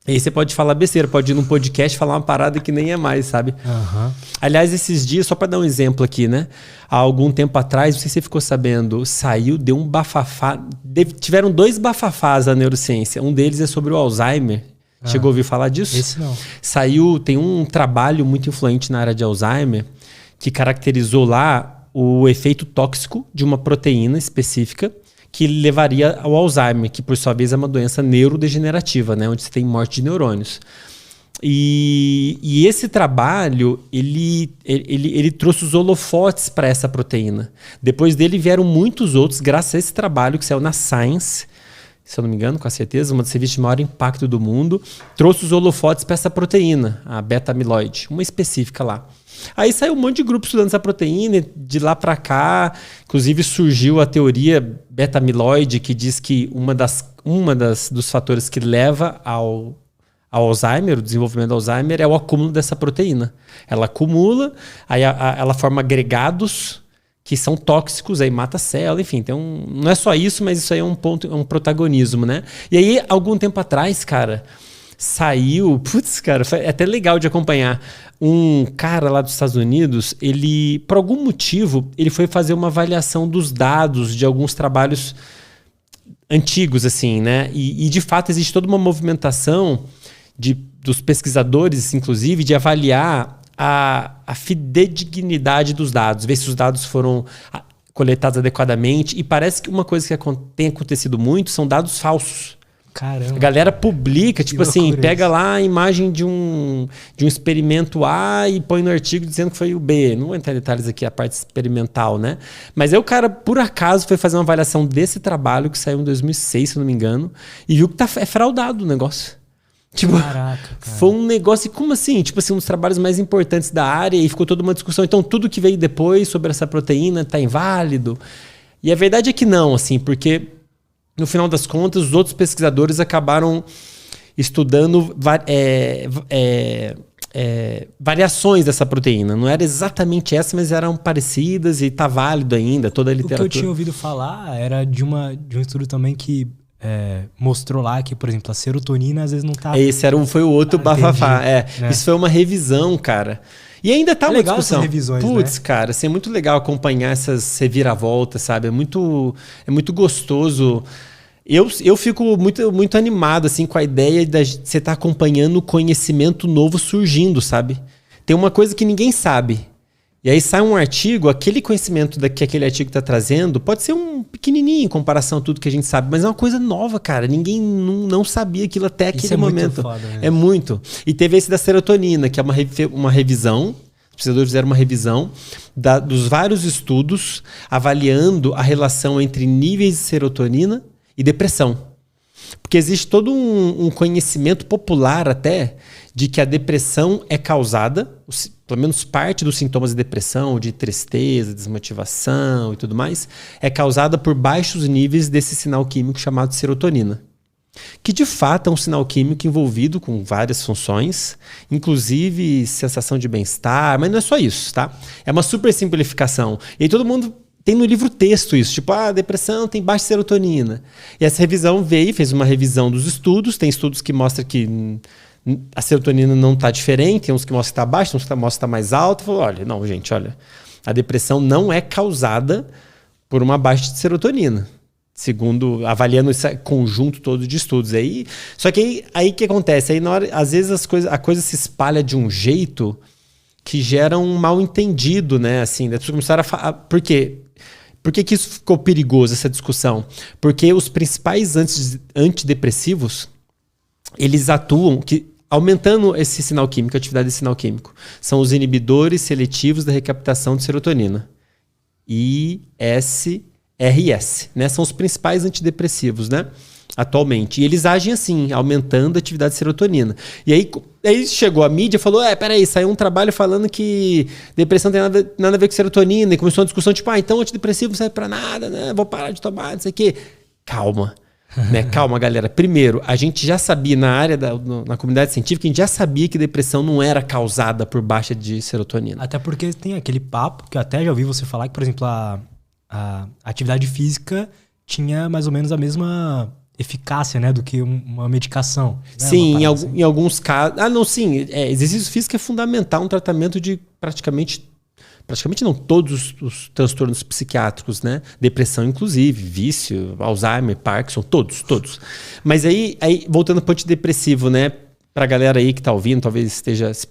E aí você pode falar besteira, pode ir num podcast falar uma parada que nem é mais, sabe? Aham. Aliás, esses dias, só pra dar um exemplo aqui, né? Há algum tempo atrás, não sei se você ficou sabendo, deu um bafafá. Tiveram 2 bafafás da neurociência. Um deles é sobre o Alzheimer. Chegou a ouvir falar disso? Esse não. Tem um trabalho muito influente na área de Alzheimer que caracterizou lá o efeito tóxico de uma proteína específica que levaria ao Alzheimer, que por sua vez é uma doença neurodegenerativa, né, onde você tem morte de neurônios. E esse trabalho, ele trouxe os holofotes para essa proteína. Depois dele vieram muitos outros, graças a esse trabalho que saiu na Science, se eu não me engano, com certeza, uma das revistas de maior impacto do mundo, trouxe os holofotes para essa proteína, a beta-amiloide, uma específica lá. Aí saiu um monte de grupo estudando essa proteína, de lá para cá, inclusive surgiu a teoria beta-amiloide, que diz que dos fatores que leva ao Alzheimer, o desenvolvimento do Alzheimer, é o acúmulo dessa proteína. Ela acumula, aí ela forma agregados que são tóxicos, aí mata a célula, enfim. Então, não é só isso, mas isso aí é um protagonismo, né? E aí, algum tempo atrás, cara, saiu... cara, é até legal de acompanhar. Um cara lá dos Estados Unidos, ele, por algum motivo, ele foi fazer uma avaliação dos dados de alguns trabalhos antigos, assim, né? E de fato, existe toda uma movimentação dos pesquisadores, inclusive, de avaliar a fidedignidade dos dados, ver se os dados foram coletados adequadamente. E parece que uma coisa que tem acontecido muito são dados falsos. Caramba. A galera publica, tipo assim, pega lá a imagem de um experimento A e põe no artigo dizendo que foi o B. Não vou entrar em detalhes aqui, a parte experimental, né? Mas aí o cara, por acaso, foi fazer uma avaliação desse trabalho que saiu em 2006, se eu não me engano, e viu que é fraudado o negócio. Tipo, caraca, cara. Foi um negócio, como assim? Tipo assim, um dos trabalhos mais importantes da área, e ficou toda uma discussão. Então, tudo que veio depois sobre essa proteína tá inválido. E a verdade é que não, assim, porque no final das contas, os outros pesquisadores acabaram estudando variações dessa proteína. Não era exatamente essa, mas eram parecidas e tá válido ainda, toda a literatura. O que eu tinha ouvido falar era de um estudo também que mostrou lá que, por exemplo, a serotonina às vezes não tá... Esse foi o outro bafafá. Entendi. Isso foi uma revisão, cara. E ainda tá uma discussão. Essas revisões, Putz, né? cara, assim, é muito legal acompanhar essas reviravoltas, sabe? É muito gostoso. Eu fico muito, muito animado, assim, com a ideia de você estar acompanhando o conhecimento novo surgindo, sabe? Tem uma coisa que ninguém sabe. E aí sai um artigo, aquele conhecimento que aquele artigo está trazendo pode ser um pequenininho em comparação a tudo que a gente sabe, mas é uma coisa nova, cara. Ninguém não sabia aquilo até aquele momento. Muito foda, né? É muito. E teve esse da serotonina, que é uma revisão. Os pesquisadores fizeram uma revisão dos vários estudos avaliando a relação entre níveis de serotonina e depressão. Porque existe todo um conhecimento popular até de que a depressão é causada, pelo menos parte dos sintomas de depressão, de tristeza, desmotivação e tudo mais, é causada por baixos níveis desse sinal químico chamado serotonina. Que de fato é um sinal químico envolvido com várias funções, inclusive sensação de bem-estar, mas não é só isso, tá? É uma super simplificação. E aí todo mundo tem no livro texto isso, tipo, a depressão tem baixa serotonina. E essa revisão fez uma revisão dos estudos, tem estudos que mostram que a serotonina não está diferente, tem uns que mostram que está baixa, tem uns que mostram que está mais alta. Falou, olha, a depressão não é causada por uma baixa de serotonina, segundo, avaliando esse conjunto todo de estudos. Só que aí que acontece? Aí na hora, às vezes a coisa se espalha de um jeito que gera um mal entendido, né? Assim, as pessoas começaram a falar. Por quê? Por que isso ficou perigoso, essa discussão? Porque os principais antidepressivos, eles atuam, aumentando esse sinal químico, a atividade desse sinal químico, são os inibidores seletivos da recaptação de serotonina. ISRS, né? São os principais antidepressivos, né? Atualmente. E eles agem assim, aumentando a atividade de serotonina. E aí chegou a mídia e falou, peraí, saiu um trabalho falando que depressão tem nada a ver com serotonina. E começou uma discussão, tipo, então antidepressivo não serve pra nada, né? Vou parar de tomar, não sei o quê. Calma. Né? Calma, galera. Primeiro, a gente já sabia, na área na comunidade científica, a gente já sabia que depressão não era causada por baixa de serotonina. Até porque tem aquele papo, que eu até já ouvi você falar, que, por exemplo, a atividade física tinha mais ou menos a mesma eficácia, né, do que uma medicação. Né? Sim, em alguns casos... sim. Exercício físico é fundamental no tratamento de praticamente não, todos os transtornos psiquiátricos, né? Depressão, inclusive, vício, Alzheimer, Parkinson, todos. Mas aí voltando para o antidepressivo, né? Pra galera aí que tá ouvindo, talvez esteja se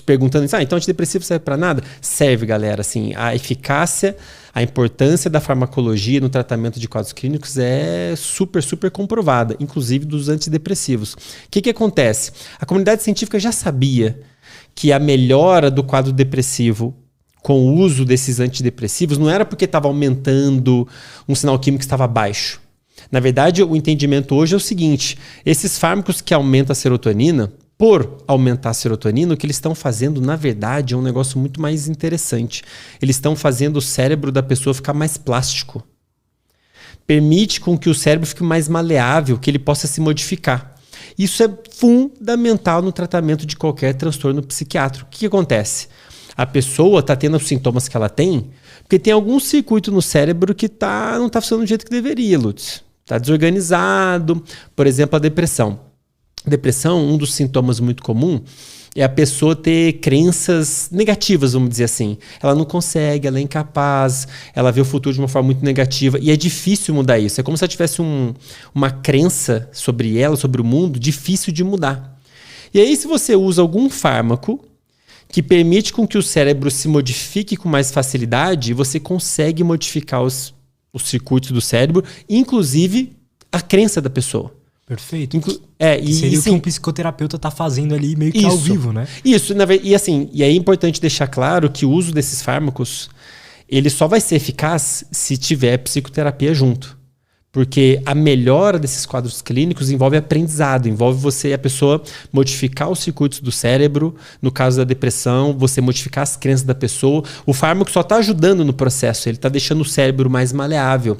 perguntando, então antidepressivo serve para nada? Serve, galera, assim, a eficácia, a importância da farmacologia no tratamento de quadros clínicos é super comprovada, inclusive dos antidepressivos. O que acontece? A comunidade científica já sabia que a melhora do quadro depressivo com o uso desses antidepressivos não era porque estava aumentando um sinal químico que estava baixo. Na verdade, o entendimento hoje é o seguinte: esses fármacos que aumentam a serotonina, por aumentar a serotonina, o que eles estão fazendo, na verdade, é um negócio muito mais interessante. Eles estão fazendo o cérebro da pessoa ficar mais plástico. Permite com que o cérebro fique mais maleável, que ele possa se modificar. Isso é fundamental no tratamento de qualquer transtorno psiquiátrico. O que acontece? A pessoa está tendo os sintomas que ela tem porque tem algum circuito no cérebro que não está funcionando do jeito que deveria, Lutz. Está desorganizado. Por exemplo, a depressão. Depressão, um dos sintomas muito comum é a pessoa ter crenças negativas, vamos dizer assim. Ela não consegue, ela é incapaz, ela vê o futuro de uma forma muito negativa e é difícil mudar isso. É como se ela tivesse uma crença sobre ela, sobre o mundo, difícil de mudar. E aí, se você usa algum fármaco que permite com que o cérebro se modifique com mais facilidade, você consegue modificar os circuitos do cérebro, inclusive a crença da pessoa. Perfeito. Seria o que um psicoterapeuta está fazendo ali meio que ao vivo, né? Isso, e é importante deixar claro que o uso desses fármacos, ele só vai ser eficaz se tiver psicoterapia junto. Porque a melhora desses quadros clínicos envolve aprendizado, envolve a pessoa modificar os circuitos do cérebro, no caso da depressão, você modificar as crenças da pessoa. O fármaco só está ajudando no processo, ele está deixando o cérebro mais maleável.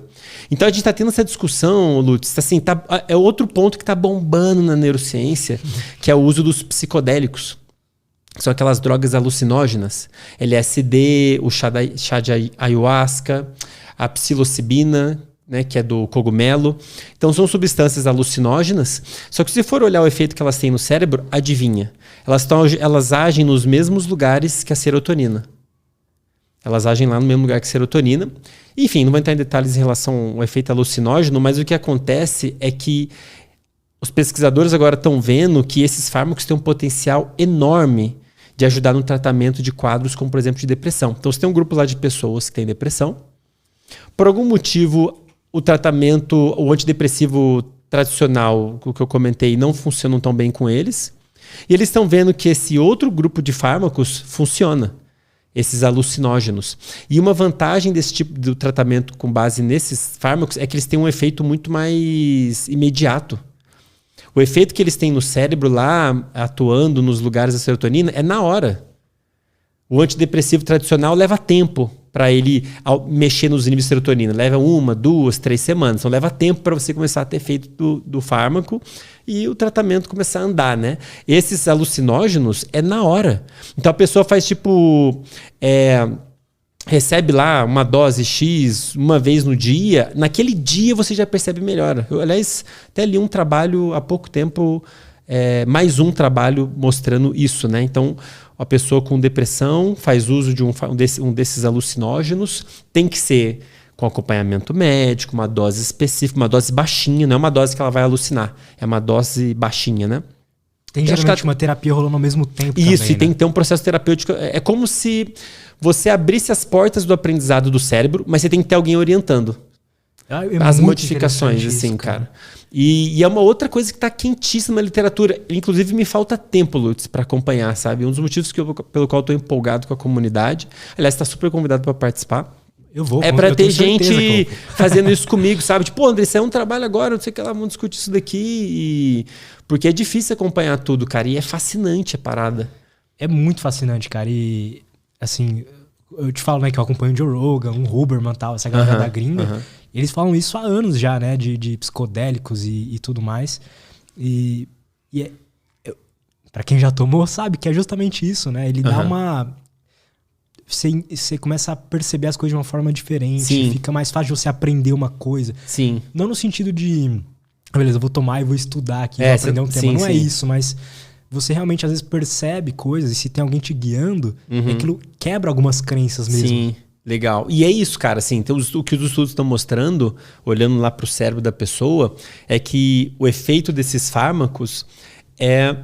Então a gente está tendo essa discussão, Lutz, assim, é outro ponto que está bombando na neurociência, que é o uso dos psicodélicos. São aquelas drogas alucinógenas, LSD, o chá de ayahuasca, a psilocibina, né, que é do cogumelo. Então são substâncias alucinógenas, só que se for olhar o efeito que elas têm no cérebro, adivinha? Elas agem nos mesmos lugares que a serotonina. Elas agem lá no mesmo lugar que a serotonina. Enfim, não vou entrar em detalhes em relação ao efeito alucinógeno, mas o que acontece é que os pesquisadores agora estão vendo que esses fármacos têm um potencial enorme de ajudar no tratamento de quadros como, por exemplo, de depressão. Então, você tem um grupo lá de pessoas que têm depressão. Por algum motivo, o antidepressivo tradicional, o que eu comentei, não funciona tão bem com eles. E eles estão vendo que esse outro grupo de fármacos funciona, esses alucinógenos. E uma vantagem desse tipo de tratamento com base nesses fármacos é que eles têm um efeito muito mais imediato. O efeito que eles têm no cérebro lá, atuando nos lugares da serotonina, é na hora. O antidepressivo tradicional leva tempo para ele mexer nos níveis de serotonina. Leva 1, 2, 3 semanas. Então leva tempo para você começar a ter efeito do fármaco e o tratamento começar a andar, né? Esses alucinógenos é na hora. Então a pessoa faz recebe lá uma dose X uma vez no dia. Naquele dia você já percebe melhora. Eu, aliás, até li um trabalho há pouco tempo, mais um trabalho mostrando isso, né? Então, a pessoa com depressão faz uso de um desses alucinógenos, tem que ser com acompanhamento médico, uma dose específica, uma dose baixinha, não é uma dose que ela vai alucinar, é uma dose baixinha, né? Tem geralmente uma terapia rolando ao mesmo tempo isso, também, e tem que ter um processo terapêutico. É como se você abrisse as portas do aprendizado do cérebro, mas você tem que ter alguém orientando. As modificações, assim, cara. E é uma outra coisa que está quentíssima na literatura. Inclusive, me falta tempo, Lutz, para acompanhar, sabe? Um dos motivos pelo qual eu estou empolgado com a comunidade. Aliás, está super convidado para participar. Eu vou. É para ter gente fazendo isso comigo, sabe? Tipo, André, isso é um trabalho agora, não sei o que lá, vamos discutir isso daqui. Porque é difícil acompanhar tudo, cara. E é fascinante a parada. É muito fascinante, cara. E, assim, eu te falo, né, que eu acompanho o Joe Rogan, o Huberman e tal, essa galera da gringa. Eles falam isso há anos já, né? De psicodélicos e tudo mais. Pra quem já tomou, sabe que é justamente isso, né? Ele dá uma... Você começa a perceber as coisas de uma forma diferente. Sim. Fica mais fácil de você aprender uma coisa. Sim. Não no sentido de beleza, eu vou tomar e vou estudar aqui, vou aprender um tema. Sim, não é sim. isso, mas você realmente às vezes percebe coisas e se tem alguém te guiando, aquilo quebra algumas crenças mesmo. Sim, legal. E é isso, cara, assim, então, o que os estudos estão mostrando, olhando lá pro cérebro da pessoa, é que o efeito desses fármacos é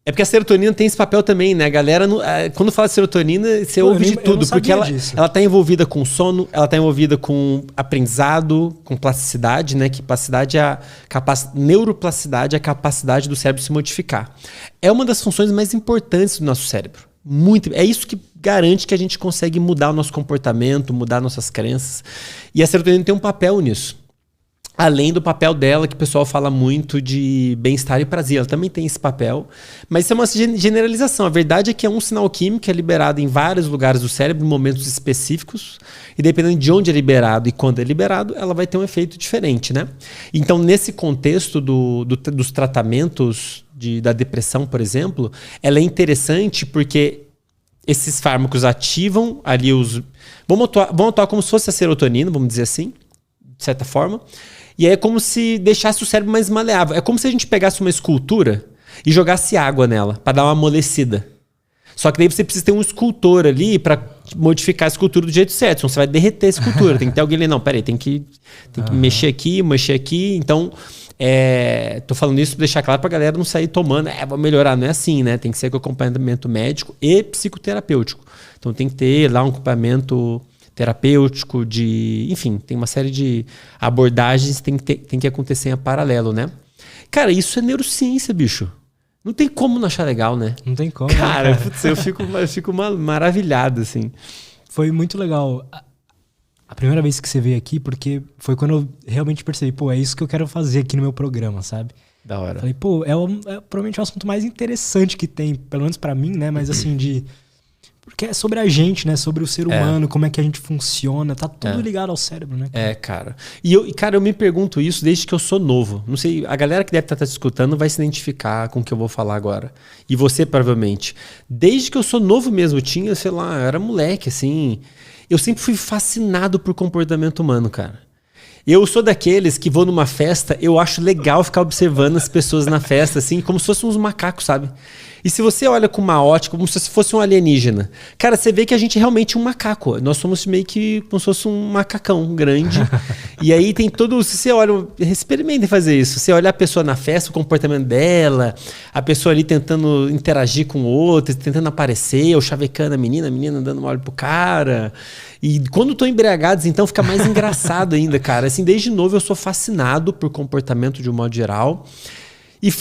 porque a serotonina tem esse papel também, né? A galera, quando fala de serotonina, você ouve de tudo. Porque ela tá envolvida com sono, ela tá envolvida com aprendizado, com plasticidade, né? Que plasticidade é neuroplasticidade é a capacidade do cérebro se modificar. É uma das funções mais importantes do nosso cérebro. É isso que garante que a gente consegue mudar o nosso comportamento, mudar nossas crenças. E a serotonina tem um papel nisso. Além do papel dela, que o pessoal fala muito de bem-estar e prazer. Ela também tem esse papel. Mas isso é uma generalização. A verdade é que é um sinal químico que é liberado em vários lugares do cérebro, em momentos específicos. E dependendo de onde é liberado e quando é liberado, ela vai ter um efeito diferente, né? Então, nesse contexto dos tratamentos da depressão, por exemplo, ela é interessante porque esses fármacos ativam ali vão atuar como se fosse a serotonina, vamos dizer assim, de certa forma. E aí é como se deixasse o cérebro mais maleável. É como se a gente pegasse uma escultura e jogasse água nela, para dar uma amolecida. Só que daí você precisa ter um escultor ali para modificar a escultura do jeito certo. Senão você vai derreter a escultura. Tem que ter alguém ali. Não, peraí, tem que mexer aqui, mexer aqui. Então, tô falando isso para deixar claro pra galera não sair tomando. Vou melhorar. Não é assim, né? Tem que ser com acompanhamento médico e psicoterapêutico. Então tem que ter lá um acompanhamento terapêutico, enfim, tem uma série de abordagens que tem que acontecer em paralelo, né? Cara, isso é neurociência, bicho. Não tem como não achar legal, né? Não tem como. Cara, né, cara? Putz, eu fico maravilhado, assim. Foi muito legal a primeira vez que você veio aqui, porque foi quando eu realmente percebi, é isso que eu quero fazer aqui no meu programa, sabe? Da hora. Falei, é provavelmente o assunto mais interessante que tem, pelo menos pra mim, né? Mas assim, porque é sobre a gente, né? Sobre o ser humano, como é que a gente funciona. Tá tudo ligado ao cérebro, né? Cara. Cara, eu me pergunto isso desde que eu sou novo. Não sei, a galera que deve estar escutando vai se identificar com o que eu vou falar agora. E você, provavelmente. Desde que eu sou novo mesmo, eu era moleque, assim. Eu sempre fui fascinado por comportamento humano, cara. Eu sou daqueles que vou numa festa, eu acho legal ficar observando as pessoas na festa, assim, como se fossem uns macacos, sabe? E se você olha com uma ótica, como se fosse um alienígena, cara, você vê que a gente é realmente um macaco. Nós somos meio que como se fosse um macacão grande. E aí tem se você olha, experimente fazer isso. Você olha a pessoa na festa, o comportamento dela, a pessoa ali tentando interagir com o outro, tentando aparecer, ou chavecando a menina dando uma olho pro cara. E quando estão embriagados, então fica mais engraçado ainda, cara. Assim, desde novo eu sou fascinado por comportamento de um modo geral.